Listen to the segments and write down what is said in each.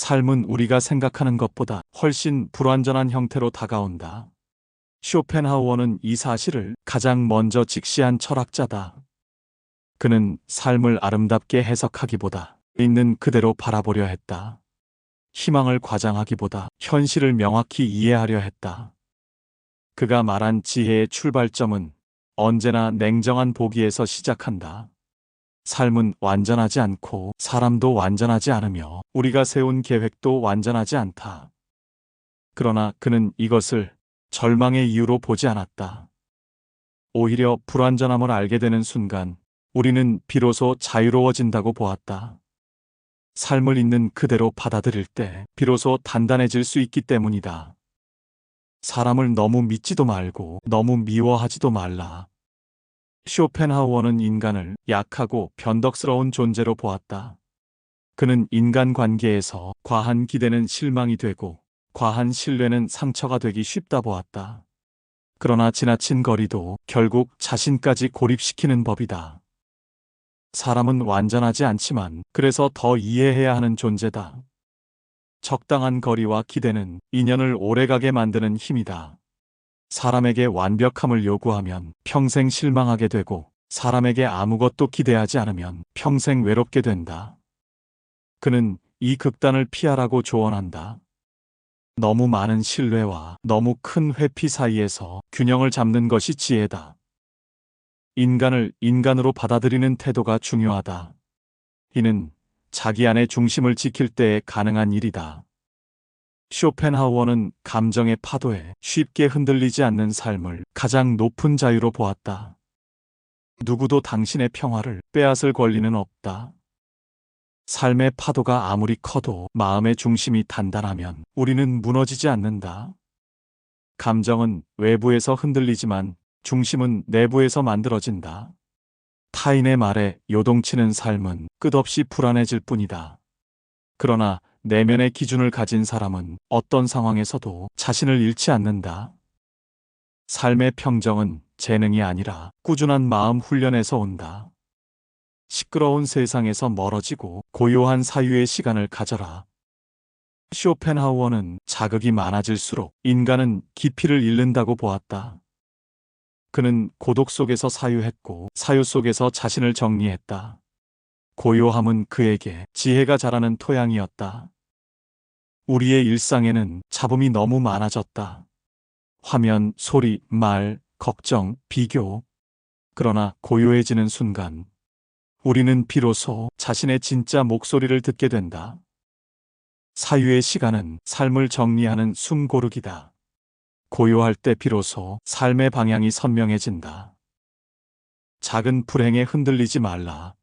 삶은 우리가 생각하는 것보다 훨씬 불완전한 형태로 다가온다. 쇼펜하우어는 이 사실을 가장 먼저 직시한 철학자다. 그는 삶을 아름답게 해석하기보다 있는 그대로 바라보려 했다. 희망을 과장하기보다 현실을 명확히 이해하려 했다. 그가 말한 지혜의 출발점은 언제나 냉정한 보기에서 시작한다. 삶은 완전하지 않고 사람도 완전하지 않으며 우리가 세운 계획도 완전하지 않다. 그러나 그는 이것을 절망의 이유로 보지 않았다. 오히려 불완전함을 알게 되는 순간 우리는 비로소 자유로워진다고 보았다. 삶을 있는 그대로 받아들일 때 비로소 단단해질 수 있기 때문이다. 사람을 너무 믿지도 말고 너무 미워하지도 말라. 쇼펜하우어는 인간을 약하고 변덕스러운 존재로 보았다. 그는 인간 관계에서 과한 기대는 실망이 되고 과한 신뢰는 상처가 되기 쉽다 보았다. 그러나 지나친 거리도 결국 자신까지 고립시키는 법이다. 사람은 완전하지 않지만 그래서 더 이해해야 하는 존재다. 적당한 거리와 기대는 인연을 오래가게 만드는 힘이다. 사람에게 완벽함을 요구하면 평생 실망하게 되고 사람에게 아무것도 기대하지 않으면 평생 외롭게 된다. 그는 이 극단을 피하라고 조언한다. 너무 많은 신뢰와 너무 큰 회피 사이에서 균형을 잡는 것이 지혜다. 인간을 인간으로 받아들이는 태도가 중요하다. 이는 자기 안의 중심을 지킬 때에 가능한 일이다. 쇼펜하우어는 감정의 파도에 쉽게 흔들리지 않는 삶을 가장 높은 자유로 보았다. 누구도 당신의 평화를 빼앗을 권리는 없다. 삶의 파도가 아무리 커도 마음의 중심이 단단하면 우리는 무너지지 않는다. 감정은 외부에서 흔들리지만 중심은 내부에서 만들어진다. 타인의 말에 요동치는 삶은 끝없이 불안해질 뿐이다. 그러나 내면의 기준을 가진 사람은 어떤 상황에서도 자신을 잃지 않는다. 삶의 평정은 재능이 아니라 꾸준한 마음 훈련에서 온다. 시끄러운 세상에서 멀어지고 고요한 사유의 시간을 가져라. 쇼펜하우어는 자극이 많아질수록 인간은 깊이를 잃는다고 보았다. 그는 고독 속에서 사유했고 사유 속에서 자신을 정리했다. 고요함은 그에게 지혜가 자라는 토양이었다. 우리의 일상에는 잡음이 너무 많아졌다. 화면, 소리, 말, 걱정, 비교. 그러나 고요해지는 순간 우리는 비로소 자신의 진짜 목소리를 듣게 된다. 사유의 시간은 삶을 정리하는 숨 고르기다. 고요할 때 비로소 삶의 방향이 선명해진다. 작은 불행에 흔들리지 말라.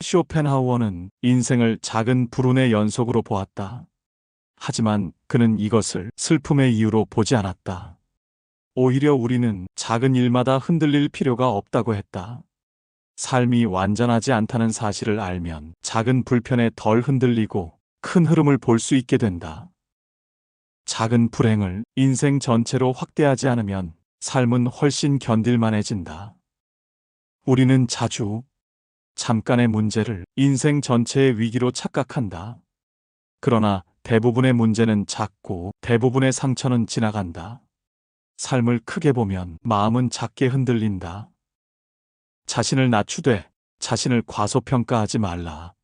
쇼펜하우어는 인생을 작은 불운의 연속으로 보았다. 하지만 그는 이것을 슬픔의 이유로 보지 않았다. 오히려 우리는 작은 일마다 흔들릴 필요가 없다고 했다. 삶이 완전하지 않다는 사실을 알면 작은 불편에 덜 흔들리고 큰 흐름을 볼 수 있게 된다. 작은 불행을 인생 전체로 확대하지 않으면 삶은 훨씬 견딜만해진다. 우리는 자주 잠깐의 문제를 인생 전체의 위기로 착각한다. 그러나 대부분의 문제는 작고 대부분의 상처는 지나간다. 삶을 크게 보면 마음은 작게 흔들린다. 자신을 낮추되 자신을 과소평가하지 말라.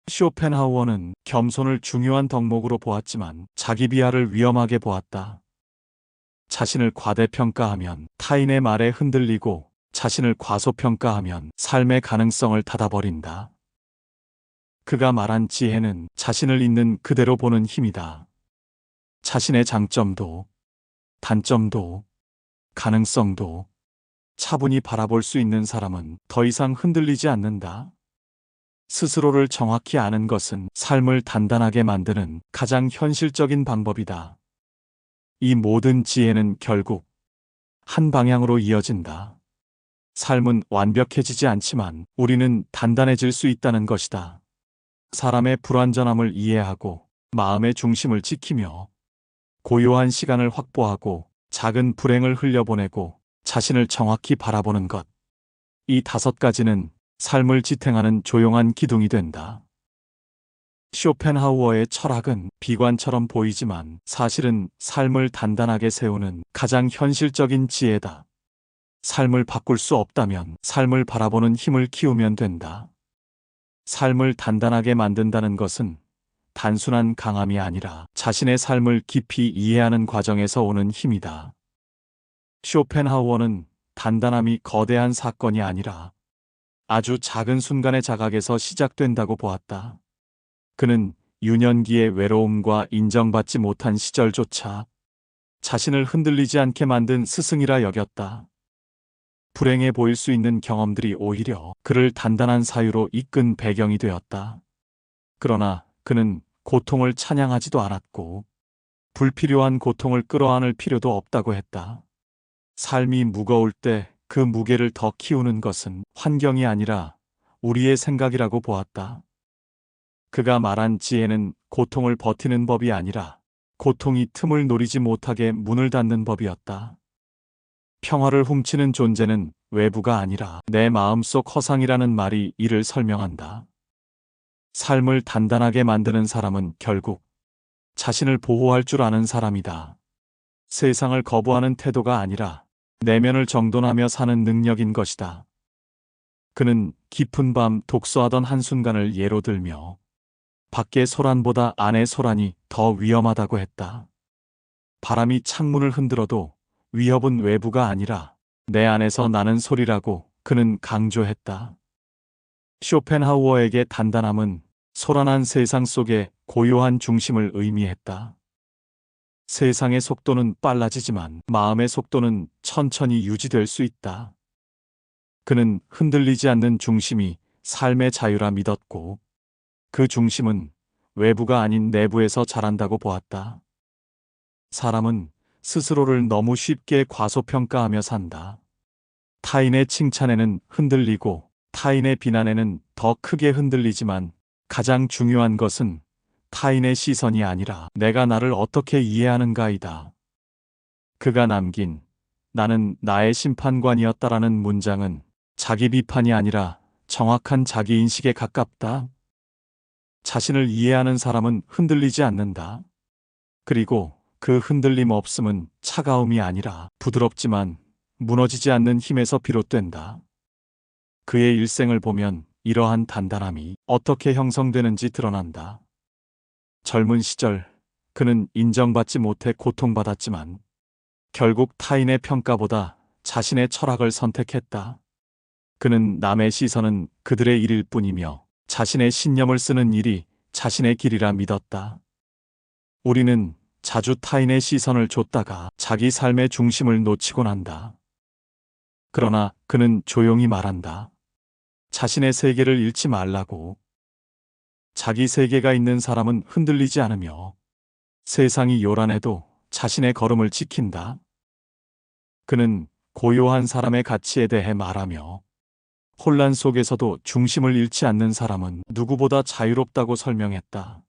쇼펜하우어는 겸손을 중요한 덕목으로 보았지만 자기 비하를 위험하게 보았다. 자신을 과대평가하면 타인의 말에 흔들리고 자신을 과소평가하면 삶의 가능성을 닫아버린다. 그가 말한 지혜는 자신을 있는 그대로 보는 힘이다. 자신의 장점도 단점도 가능성도 차분히 바라볼 수 있는 사람은 더 이상 흔들리지 않는다. 스스로를 정확히 아는 것은 삶을 단단하게 만드는 가장 현실적인 방법이다. 이 모든 지혜는 결국 한 방향으로 이어진다. 삶은 완벽해지지 않지만 우리는 단단해질 수 있다는 것이다. 사람의 불완전함을 이해하고 마음의 중심을 지키며 고요한 시간을 확보하고 작은 불행을 흘려보내고 자신을 정확히 바라보는 것. 이 5가지는 삶을 지탱하는 조용한 기둥이 된다. 쇼펜하우어의 철학은 비관처럼 보이지만 사실은 삶을 단단하게 세우는 가장 현실적인 지혜다. 삶을 바꿀 수 없다면 삶을 바라보는 힘을 키우면 된다. 삶을 단단하게 만든다는 것은 단순한 강함이 아니라 자신의 삶을 깊이 이해하는 과정에서 오는 힘이다. 쇼펜하우어는 단단함이 거대한 사건이 아니라 아주 작은 순간의 자각에서 시작된다고 보았다. 그는 유년기의 외로움과 인정받지 못한 시절조차 자신을 흔들리지 않게 만든 스승이라 여겼다. 불행해 보일 수 있는 경험들이 오히려 그를 단단한 사유로 이끈 배경이 되었다. 그러나 그는 고통을 찬양하지도 않았고 불필요한 고통을 끌어안을 필요도 없다고 했다. 삶이 무거울 때 그 무게를 더 키우는 것은 환경이 아니라 우리의 생각이라고 보았다. 그가 말한 지혜는 고통을 버티는 법이 아니라 고통이 틈을 노리지 못하게 문을 닫는 법이었다. 평화를 훔치는 존재는 외부가 아니라 내 마음속 허상이라는 말이 이를 설명한다. 삶을 단단하게 만드는 사람은 결국 자신을 보호할 줄 아는 사람이다. 세상을 거부하는 태도가 아니라 내면을 정돈하며 사는 능력인 것이다. 그는 깊은 밤 독서하던 한순간을 예로 들며 밖의 소란보다 안의 소란이 더 위험하다고 했다. 바람이 창문을 흔들어도 위협은 외부가 아니라 내 안에서 나는 소리라고 그는 강조했다. 쇼펜하우어에게 단단함은 소란한 세상 속에 고요한 중심을 의미했다. 세상의 속도는 빨라지지만 마음의 속도는 천천히 유지될 수 있다. 그는 흔들리지 않는 중심이 삶의 자유라 믿었고 그 중심은 외부가 아닌 내부에서 자란다고 보았다. 사람은 스스로를 너무 쉽게 과소평가하며 산다. 타인의 칭찬에는 흔들리고 타인의 비난에는 더 크게 흔들리지만 가장 중요한 것은 타인의 시선이 아니라 내가 나를 어떻게 이해하는가이다. 그가 남긴 나는 나의 심판관이었다라는 문장은 자기 비판이 아니라 정확한 자기 인식에 가깝다. 자신을 이해하는 사람은 흔들리지 않는다. 그리고 그 흔들림 없음은 차가움이 아니라 부드럽지만 무너지지 않는 힘에서 비롯된다. 그의 일생을 보면 이러한 단단함이 어떻게 형성되는지 드러난다. 젊은 시절 그는 인정받지 못해 고통받았지만 결국 타인의 평가보다 자신의 철학을 선택했다. 그는 남의 시선은 그들의 일일 뿐이며 자신의 신념을 쓰는 일이 자신의 길이라 믿었다. 우리는 자주 타인의 시선을 좇다가 자기 삶의 중심을 놓치곤 한다. 그러나 그는 조용히 말한다. 자신의 세계를 잃지 말라고. 자기 세계가 있는 사람은 흔들리지 않으며 세상이 요란해도 자신의 걸음을 지킨다. 그는 고요한 사람의 가치에 대해 말하며 혼란 속에서도 중심을 잃지 않는 사람은 누구보다 자유롭다고 설명했다.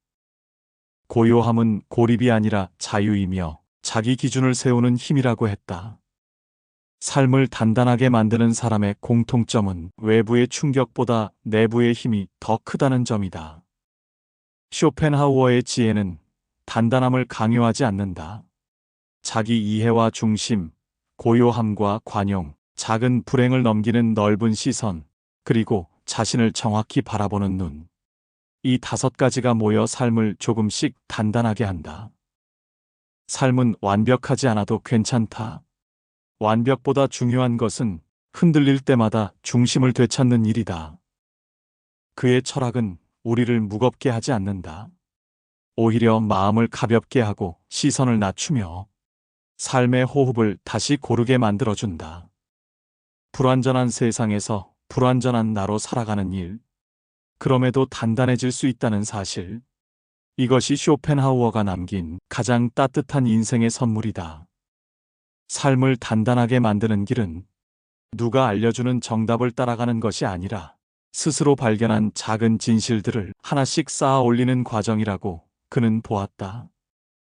고요함은 고립이 아니라 자유이며 자기 기준을 세우는 힘이라고 했다. 삶을 단단하게 만드는 사람의 공통점은 외부의 충격보다 내부의 힘이 더 크다는 점이다. 쇼펜하우어의 지혜는 단단함을 강요하지 않는다. 자기 이해와 중심, 고요함과 관용, 작은 불행을 넘기는 넓은 시선, 그리고 자신을 정확히 바라보는 눈. 이 5가지가 모여 삶을 조금씩 단단하게 한다. 삶은 완벽하지 않아도 괜찮다. 완벽보다 중요한 것은 흔들릴 때마다 중심을 되찾는 일이다. 그의 철학은 우리를 무겁게 하지 않는다. 오히려 마음을 가볍게 하고 시선을 낮추며 삶의 호흡을 다시 고르게 만들어준다. 불완전한 세상에서 불완전한 나로 살아가는 일. 그럼에도 단단해질 수 있다는 사실. 이것이 쇼펜하우어가 남긴 가장 따뜻한 인생의 선물이다. 삶을 단단하게 만드는 길은 누가 알려주는 정답을 따라가는 것이 아니라 스스로 발견한 작은 진실들을 하나씩 쌓아 올리는 과정이라고 그는 보았다.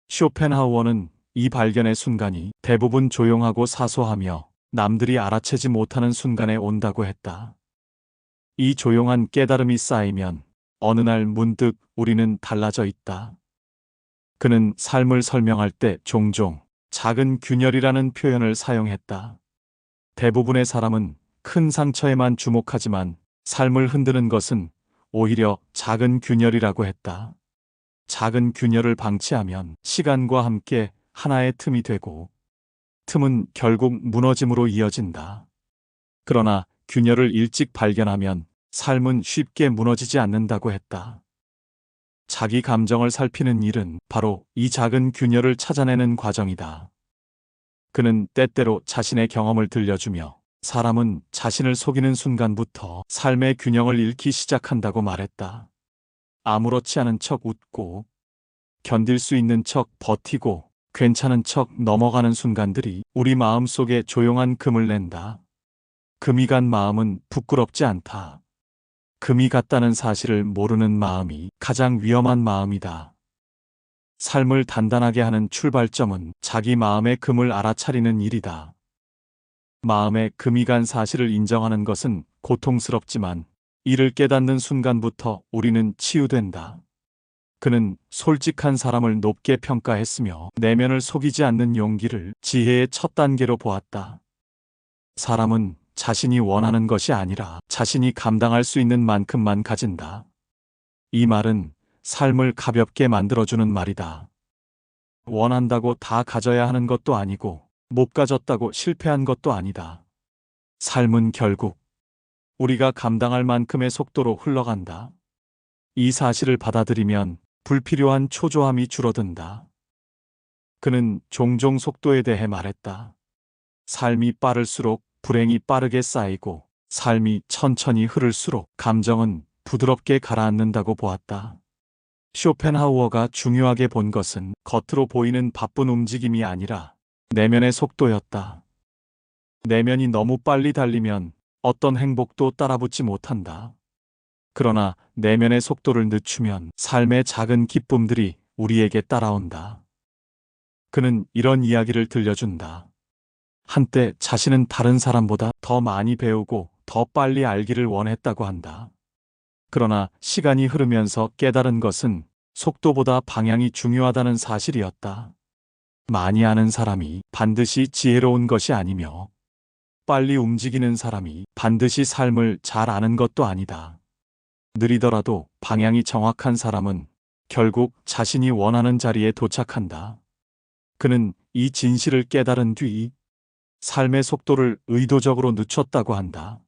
쇼펜하우어는 이 발견의 순간이 대부분 조용하고 사소하며 남들이 알아채지 못하는 순간에 온다고 했다. 이 조용한 깨달음이 쌓이면 어느 날 문득 우리는 달라져 있다. 그는 삶을 설명할 때 종종 작은 균열이라는 표현을 사용했다. 대부분의 사람은 큰 상처에만 주목하지만 삶을 흔드는 것은 오히려 작은 균열이라고 했다. 작은 균열을 방치하면 시간과 함께 하나의 틈이 되고 틈은 결국 무너짐으로 이어진다. 그러나 균열을 일찍 발견하면 삶은 쉽게 무너지지 않는다고 했다. 자기 감정을 살피는 일은 바로 이 작은 균열을 찾아내는 과정이다. 그는 때때로 자신의 경험을 들려주며 사람은 자신을 속이는 순간부터 삶의 균형을 잃기 시작한다고 말했다. 아무렇지 않은 척 웃고 견딜 수 있는 척 버티고 괜찮은 척 넘어가는 순간들이 우리 마음 속에 조용한 금을 낸다. 금이 간 마음은 부끄럽지 않다. 금이 갔다는 사실을 모르는 마음이 가장 위험한 마음이다. 삶을 단단하게 하는 출발점은 자기 마음의 금을 알아차리는 일이다. 마음에 금이 간 사실을 인정하는 것은 고통스럽지만 이를 깨닫는 순간부터 우리는 치유된다. 그는 솔직한 사람을 높게 평가했으며 내면을 속이지 않는 용기를 지혜의 첫 단계로 보았다. 사람은 자신이 원하는 것이 아니라 자신이 감당할 수 있는 만큼만 가진다. 이 말은 삶을 가볍게 만들어주는 말이다. 원한다고 다 가져야 하는 것도 아니고 못 가졌다고 실패한 것도 아니다. 삶은 결국 우리가 감당할 만큼의 속도로 흘러간다. 이 사실을 받아들이면 불필요한 초조함이 줄어든다. 그는 종종 속도에 대해 말했다. 삶이 빠를수록 불행이 빠르게 쌓이고 삶이 천천히 흐를수록 감정은 부드럽게 가라앉는다고 보았다. 쇼펜하우어가 중요하게 본 것은 겉으로 보이는 바쁜 움직임이 아니라 내면의 속도였다. 내면이 너무 빨리 달리면 어떤 행복도 따라붙지 못한다. 그러나 내면의 속도를 늦추면 삶의 작은 기쁨들이 우리에게 따라온다. 그는 이런 이야기를 들려준다. 한때 자신은 다른 사람보다 더 많이 배우고 더 빨리 알기를 원했다고 한다. 그러나 시간이 흐르면서 깨달은 것은 속도보다 방향이 중요하다는 사실이었다. 많이 아는 사람이 반드시 지혜로운 것이 아니며 빨리 움직이는 사람이 반드시 삶을 잘 아는 것도 아니다. 느리더라도 방향이 정확한 사람은 결국 자신이 원하는 자리에 도착한다. 그는 이 진실을 깨달은 뒤 삶의 속도를 의도적으로 늦췄다고 한다.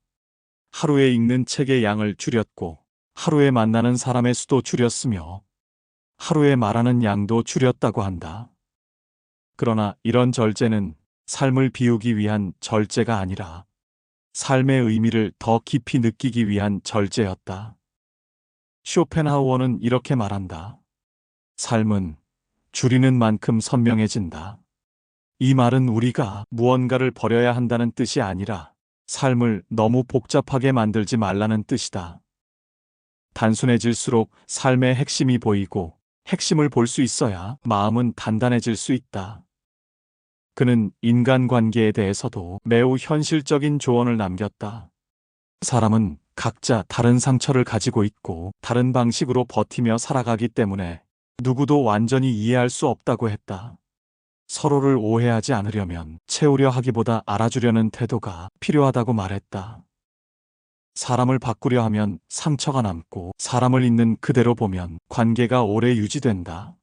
하루에 읽는 책의 양을 줄였고 하루에 만나는 사람의 수도 줄였으며 하루에 말하는 양도 줄였다고 한다. 그러나 이런 절제는 삶을 비우기 위한 절제가 아니라 삶의 의미를 더 깊이 느끼기 위한 절제였다. 쇼펜하우어는 이렇게 말한다. 삶은 줄이는 만큼 선명해진다. 이 말은 우리가 무언가를 버려야 한다는 뜻이 아니라 삶을 너무 복잡하게 만들지 말라는 뜻이다. 단순해질수록 삶의 핵심이 보이고 핵심을 볼 수 있어야 마음은 단단해질 수 있다. 그는 인간관계에 대해서도 매우 현실적인 조언을 남겼다. 사람은 각자 다른 상처를 가지고 있고 다른 방식으로 버티며 살아가기 때문에 누구도 완전히 이해할 수 없다고 했다. 서로를 오해하지 않으려면 채우려 하기보다 알아주려는 태도가 필요하다고 말했다. 사람을 바꾸려 하면 상처가 남고 사람을 있는 그대로 보면 관계가 오래 유지된다.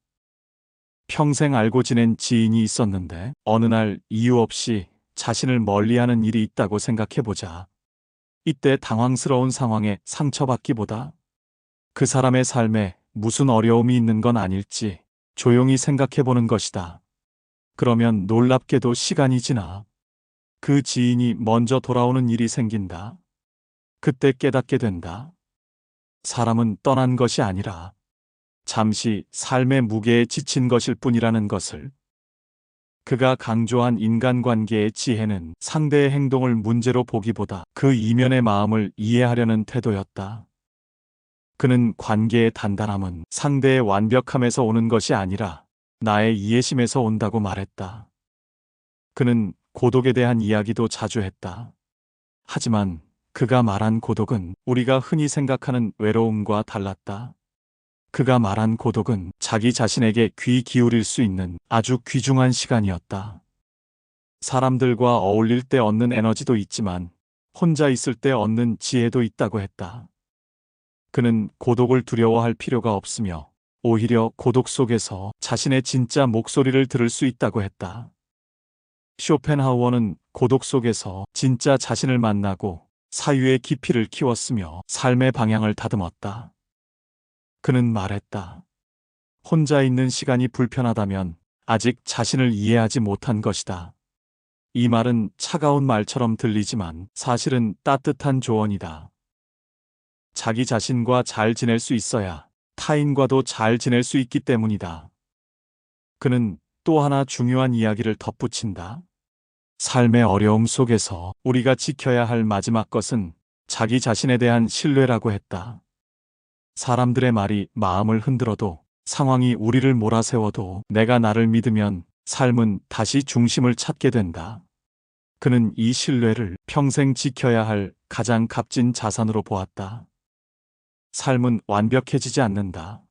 평생 알고 지낸 지인이 있었는데 어느 날 이유 없이 자신을 멀리하는 일이 있다고 생각해보자. 이때 당황스러운 상황에 상처받기보다 그 사람의 삶에 무슨 어려움이 있는 건 아닐지 조용히 생각해보는 것이다. 그러면 놀랍게도 시간이 지나 그 지인이 먼저 돌아오는 일이 생긴다. 그때 깨닫게 된다. 사람은 떠난 것이 아니라 잠시 삶의 무게에 지친 것일 뿐이라는 것을. 그가 강조한 인간관계의 지혜는 상대의 행동을 문제로 보기보다 그 이면의 마음을 이해하려는 태도였다. 그는 관계의 단단함은 상대의 완벽함에서 오는 것이 아니라 나의 이해심에서 온다고 말했다. 그는 고독에 대한 이야기도 자주 했다. 하지만 그가 말한 고독은 우리가 흔히 생각하는 외로움과 달랐다. 그가 말한 고독은 자기 자신에게 귀 기울일 수 있는 아주 귀중한 시간이었다. 사람들과 어울릴 때 얻는 에너지도 있지만 혼자 있을 때 얻는 지혜도 있다고 했다. 그는 고독을 두려워할 필요가 없으며 오히려 고독 속에서 자신의 진짜 목소리를 들을 수 있다고 했다. 쇼펜하우어는 고독 속에서 진짜 자신을 만나고 사유의 깊이를 키웠으며 삶의 방향을 다듬었다. 그는 말했다. 혼자 있는 시간이 불편하다면 아직 자신을 이해하지 못한 것이다. 이 말은 차가운 말처럼 들리지만 사실은 따뜻한 조언이다. 자기 자신과 잘 지낼 수 있어야 타인과도 잘 지낼 수 있기 때문이다. 그는 또 하나 중요한 이야기를 덧붙인다. 삶의 어려움 속에서 우리가 지켜야 할 마지막 것은 자기 자신에 대한 신뢰라고 했다. 사람들의 말이 마음을 흔들어도 상황이 우리를 몰아세워도 내가 나를 믿으면 삶은 다시 중심을 찾게 된다. 그는 이 신뢰를 평생 지켜야 할 가장 값진 자산으로 보았다. 삶은 완벽해지지 않는다.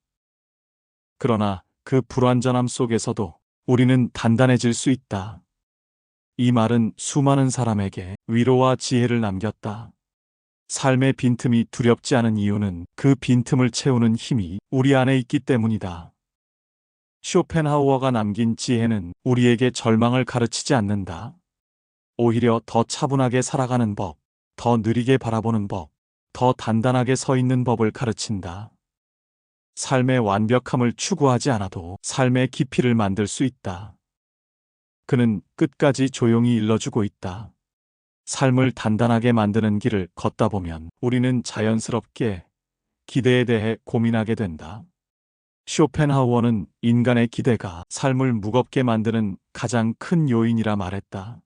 그러나 그 불완전함 속에서도 우리는 단단해질 수 있다. 이 말은 수많은 사람에게 위로와 지혜를 남겼다. 삶의 빈틈이 두렵지 않은 이유는 그 빈틈을 채우는 힘이 우리 안에 있기 때문이다. 쇼펜하우어가 남긴 지혜는 우리에게 절망을 가르치지 않는다. 오히려 더 차분하게 살아가는 법, 더 느리게 바라보는 법, 더 단단하게 서 있는 법을 가르친다. 삶의 완벽함을 추구하지 않아도 삶의 깊이를 만들 수 있다. 그는 끝까지 조용히 일러주고 있다. 삶을 단단하게 만드는 길을 걷다 보면 우리는 자연스럽게 기대에 대해 고민하게 된다. 쇼펜하우어는 인간의 기대가 삶을 무겁게 만드는 가장 큰 요인이라 말했다.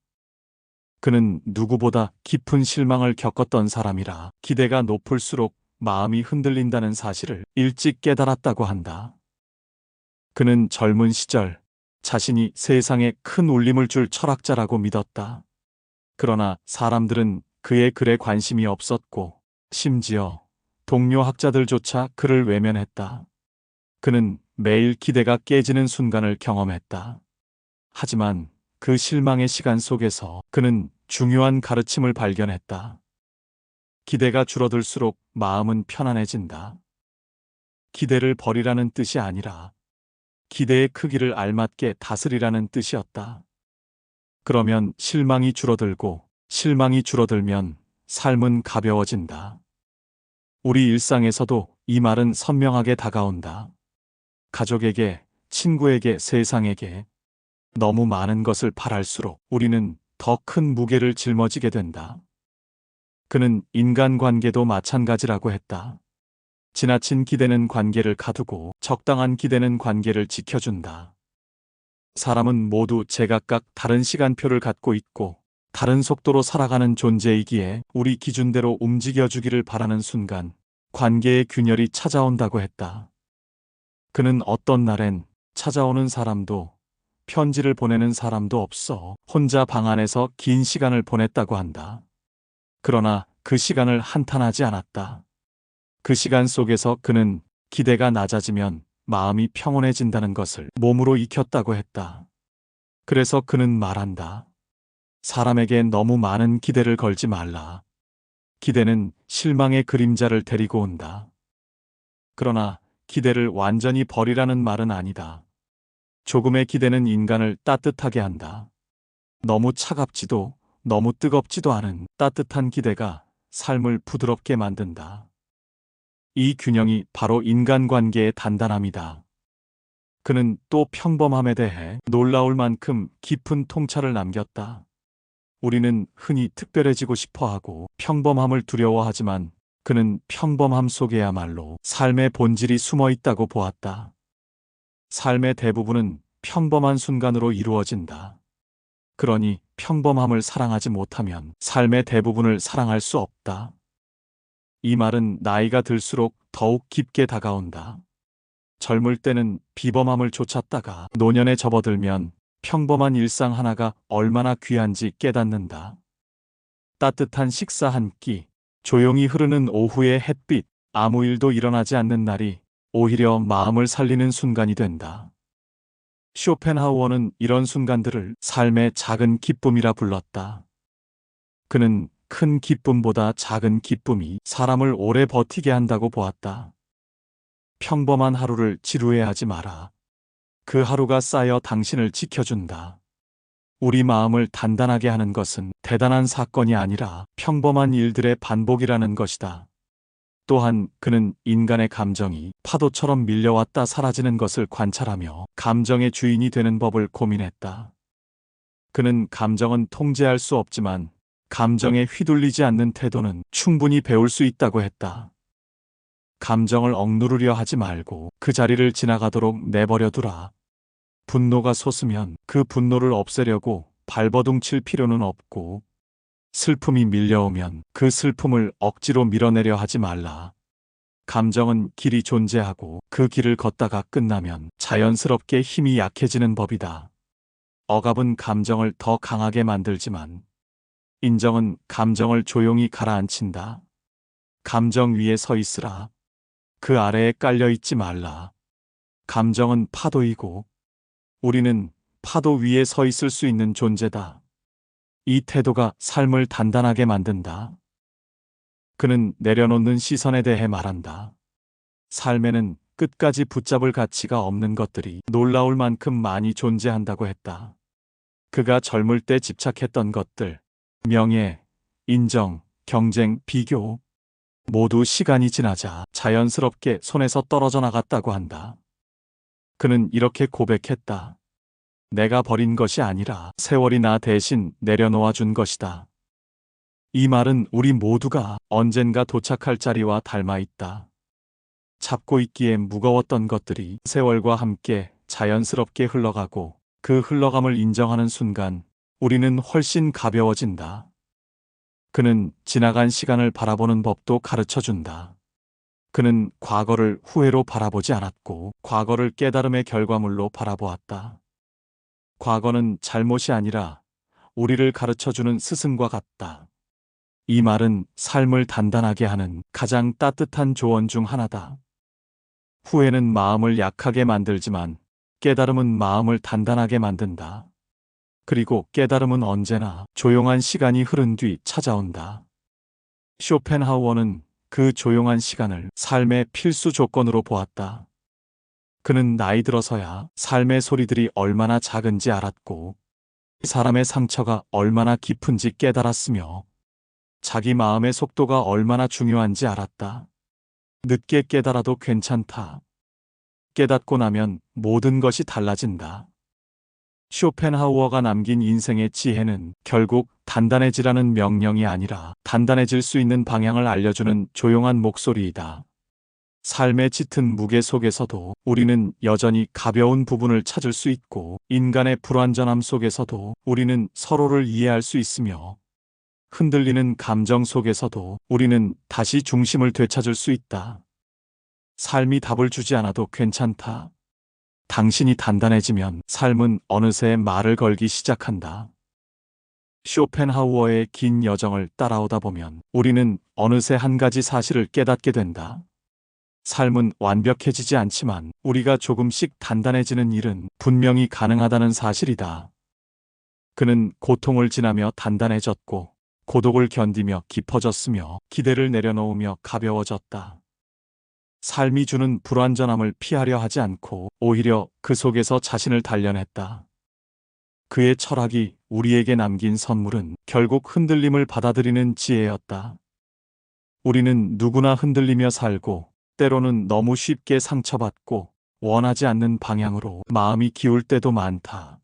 그는 누구보다 깊은 실망을 겪었던 사람이라 기대가 높을수록 마음이 흔들린다는 사실을 일찍 깨달았다고 한다. 그는 젊은 시절 자신이 세상에 큰 울림을 줄 철학자라고 믿었다. 그러나 사람들은 그의 글에 관심이 없었고 심지어 동료 학자들조차 그를 외면했다. 그는 매일 기대가 깨지는 순간을 경험했다. 하지만 그 실망의 시간 속에서 그는 중요한 가르침을 발견했다. 기대가 줄어들수록 마음은 편안해진다. 기대를 버리라는 뜻이 아니라 기대의 크기를 알맞게 다스리라는 뜻이었다. 그러면 실망이 줄어들고 실망이 줄어들면 삶은 가벼워진다. 우리 일상에서도 이 말은 선명하게 다가온다. 가족에게, 친구에게, 세상에게 너무 많은 것을 바랄수록 우리는 더 큰 무게를 짊어지게 된다. 그는 인간관계도 마찬가지라고 했다. 지나친 기대는 관계를 가두고 적당한 기대는 관계를 지켜준다. 사람은 모두 제각각 다른 시간표를 갖고 있고 다른 속도로 살아가는 존재이기에 우리 기준대로 움직여주기를 바라는 순간 관계의 균열이 찾아온다고 했다. 그는 어떤 날엔 찾아오는 사람도 편지를 보내는 사람도 없어 혼자 방 안에서 긴 시간을 보냈다고 한다. 그러나 그 시간을 한탄하지 않았다. 그 시간 속에서 그는 기대가 낮아지면 마음이 평온해진다는 것을 몸으로 익혔다고 했다. 그래서 그는 말한다. 사람에게 너무 많은 기대를 걸지 말라. 기대는 실망의 그림자를 데리고 온다. 그러나 기대를 완전히 버리라는 말은 아니다. 조금의 기대는 인간을 따뜻하게 한다. 너무 차갑지도 너무 뜨겁지도 않은 따뜻한 기대가 삶을 부드럽게 만든다. 이 균형이 바로 인간관계의 단단함이다. 그는 또 평범함에 대해 놀라울 만큼 깊은 통찰을 남겼다. 우리는 흔히 특별해지고 싶어하고 평범함을 두려워하지만 그는 평범함 속에야말로 삶의 본질이 숨어 있다고 보았다. 삶의 대부분은 평범한 순간으로 이루어진다. 그러니 평범함을 사랑하지 못하면 삶의 대부분을 사랑할 수 없다. 이 말은 나이가 들수록 더욱 깊게 다가온다. 젊을 때는 비범함을 쫓았다가 노년에 접어들면 평범한 일상 하나가 얼마나 귀한지 깨닫는다. 따뜻한 식사 한 끼, 조용히 흐르는 오후의 햇빛, 아무 일도 일어나지 않는 날이 오히려 마음을 살리는 순간이 된다. 쇼펜하우어는 이런 순간들을 삶의 작은 기쁨이라 불렀다. 그는 큰 기쁨보다 작은 기쁨이 사람을 오래 버티게 한다고 보았다. 평범한 하루를 지루해하지 마라. 그 하루가 쌓여 당신을 지켜준다. 우리 마음을 단단하게 하는 것은 대단한 사건이 아니라 평범한 일들의 반복이라는 것이다. 또한 그는 인간의 감정이 파도처럼 밀려왔다 사라지는 것을 관찰하며 감정의 주인이 되는 법을 고민했다. 그는 감정은 통제할 수 없지만 감정에 휘둘리지 않는 태도는 충분히 배울 수 있다고 했다. 감정을 억누르려 하지 말고 그 자리를 지나가도록 내버려 두라. 분노가 솟으면 그 분노를 없애려고 발버둥 칠 필요는 없고, 슬픔이 밀려오면 그 슬픔을 억지로 밀어내려 하지 말라. 감정은 길이 존재하고 그 길을 걷다가 끝나면 자연스럽게 힘이 약해지는 법이다. 억압은 감정을 더 강하게 만들지만 인정은 감정을 조용히 가라앉힌다. 감정 위에 서 있으라. 그 아래에 깔려 있지 말라. 감정은 파도이고 우리는 파도 위에 서 있을 수 있는 존재다. 이 태도가 삶을 단단하게 만든다. 그는 내려놓는 시선에 대해 말한다. 삶에는 끝까지 붙잡을 가치가 없는 것들이 놀라울 만큼 많이 존재한다고 했다. 그가 젊을 때 집착했던 것들, 명예, 인정, 경쟁, 비교, 모두 시간이 지나자 자연스럽게 손에서 떨어져 나갔다고 한다. 그는 이렇게 고백했다. 내가 버린 것이 아니라 세월이 나 대신 내려놓아 준 것이다. 이 말은 우리 모두가 언젠가 도착할 자리와 닮아 있다. 잡고 있기에 무거웠던 것들이 세월과 함께 자연스럽게 흘러가고 그 흘러감을 인정하는 순간 우리는 훨씬 가벼워진다. 그는 지나간 시간을 바라보는 법도 가르쳐 준다. 그는 과거를 후회로 바라보지 않았고 과거를 깨달음의 결과물로 바라보았다. 과거는 잘못이 아니라 우리를 가르쳐주는 스승과 같다. 이 말은 삶을 단단하게 하는 가장 따뜻한 조언 중 하나다. 후회는 마음을 약하게 만들지만 깨달음은 마음을 단단하게 만든다. 그리고 깨달음은 언제나 조용한 시간이 흐른 뒤 찾아온다. 쇼펜하우어는 그 조용한 시간을 삶의 필수 조건으로 보았다. 그는 나이 들어서야 삶의 소리들이 얼마나 작은지 알았고 사람의 상처가 얼마나 깊은지 깨달았으며 자기 마음의 속도가 얼마나 중요한지 알았다. 늦게 깨달아도 괜찮다. 깨닫고 나면 모든 것이 달라진다. 쇼펜하우어가 남긴 인생의 지혜는 결국 단단해지라는 명령이 아니라 단단해질 수 있는 방향을 알려주는 조용한 목소리이다. 삶의 짙은 무게 속에서도 우리는 여전히 가벼운 부분을 찾을 수 있고 인간의 불완전함 속에서도 우리는 서로를 이해할 수 있으며 흔들리는 감정 속에서도 우리는 다시 중심을 되찾을 수 있다. 삶이 답을 주지 않아도 괜찮다. 당신이 단단해지면 삶은 어느새 말을 걸기 시작한다. 쇼펜하우어의 긴 여정을 따라오다 보면 우리는 어느새 한 가지 사실을 깨닫게 된다. 삶은 완벽해지지 않지만 우리가 조금씩 단단해지는 일은 분명히 가능하다는 사실이다. 그는 고통을 지나며 단단해졌고 고독을 견디며 깊어졌으며 기대를 내려놓으며 가벼워졌다. 삶이 주는 불완전함을 피하려 하지 않고 오히려 그 속에서 자신을 단련했다. 그의 철학이 우리에게 남긴 선물은 결국 흔들림을 받아들이는 지혜였다. 우리는 누구나 흔들리며 살고 때로는 너무 쉽게 상처받고 원하지 않는 방향으로 마음이 기울 때도 많다.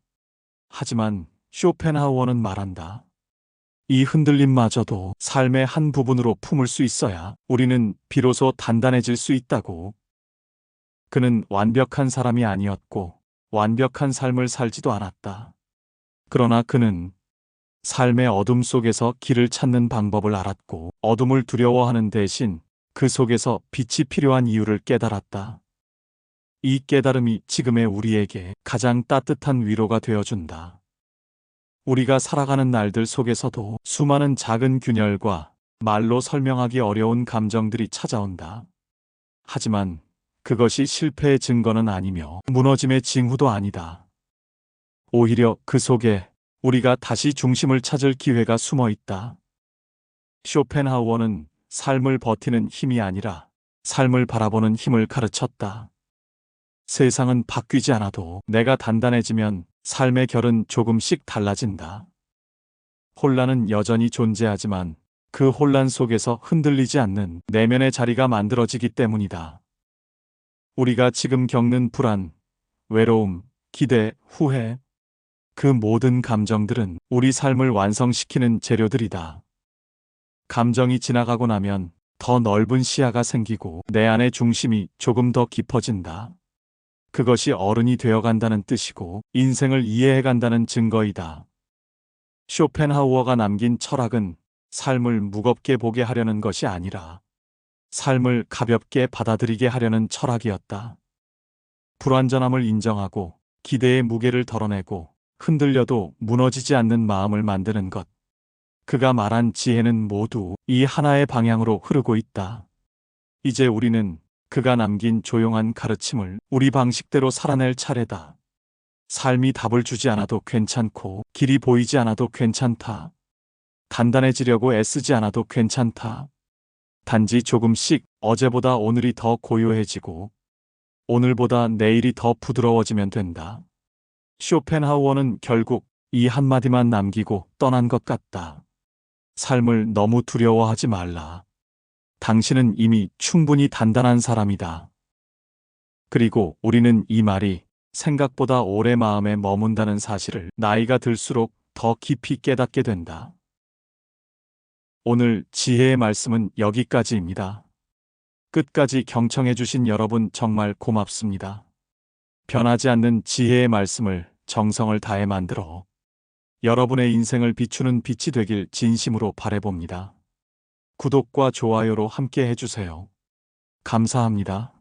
하지만 쇼펜하우어는 말한다. 이 흔들림마저도 삶의 한 부분으로 품을 수 있어야 우리는 비로소 단단해질 수 있다고. 그는 완벽한 사람이 아니었고 완벽한 삶을 살지도 않았다. 그러나 그는 삶의 어둠 속에서 길을 찾는 방법을 알았고 어둠을 두려워하는 대신 그 속에서 빛이 필요한 이유를 깨달았다. 이 깨달음이 지금의 우리에게 가장 따뜻한 위로가 되어준다. 우리가 살아가는 날들 속에서도 수많은 작은 균열과 말로 설명하기 어려운 감정들이 찾아온다. 하지만 그것이 실패의 증거는 아니며 무너짐의 징후도 아니다. 오히려 그 속에 우리가 다시 중심을 찾을 기회가 숨어 있다. 쇼펜하우어는 삶을 버티는 힘이 아니라 삶을 바라보는 힘을 가르쳤다. 세상은 바뀌지 않아도 내가 단단해지면 삶의 결은 조금씩 달라진다. 혼란은 여전히 존재하지만 그 혼란 속에서 흔들리지 않는 내면의 자리가 만들어지기 때문이다. 우리가 지금 겪는 불안, 외로움, 기대, 후회, 그 모든 감정들은 우리 삶을 완성시키는 재료들이다. 감정이 지나가고 나면 더 넓은 시야가 생기고 내 안의 중심이 조금 더 깊어진다. 그것이 어른이 되어간다는 뜻이고 인생을 이해해간다는 증거이다. 쇼펜하우어가 남긴 철학은 삶을 무겁게 보게 하려는 것이 아니라 삶을 가볍게 받아들이게 하려는 철학이었다. 불완전함을 인정하고 기대의 무게를 덜어내고 흔들려도 무너지지 않는 마음을 만드는 것. 그가 말한 지혜는 모두 이 하나의 방향으로 흐르고 있다. 이제 우리는 그가 남긴 조용한 가르침을 우리 방식대로 살아낼 차례다. 삶이 답을 주지 않아도 괜찮고 길이 보이지 않아도 괜찮다. 단단해지려고 애쓰지 않아도 괜찮다. 단지 조금씩 어제보다 오늘이 더 고요해지고 오늘보다 내일이 더 부드러워지면 된다. 쇼펜하우어는 결국 이 한마디만 남기고 떠난 것 같다. 삶을 너무 두려워하지 말라. 당신은 이미 충분히 단단한 사람이다. 그리고 우리는 이 말이 생각보다 오래 마음에 머문다는 사실을 나이가 들수록 더 깊이 깨닫게 된다. 오늘 지혜의 말씀은 여기까지입니다. 끝까지 경청해 주신 여러분 정말 고맙습니다. 변하지 않는 지혜의 말씀을 정성을 다해 만들어 여러분의 인생을 비추는 빛이 되길 진심으로 바라봅니다. 구독과 좋아요로 함께 해주세요. 감사합니다.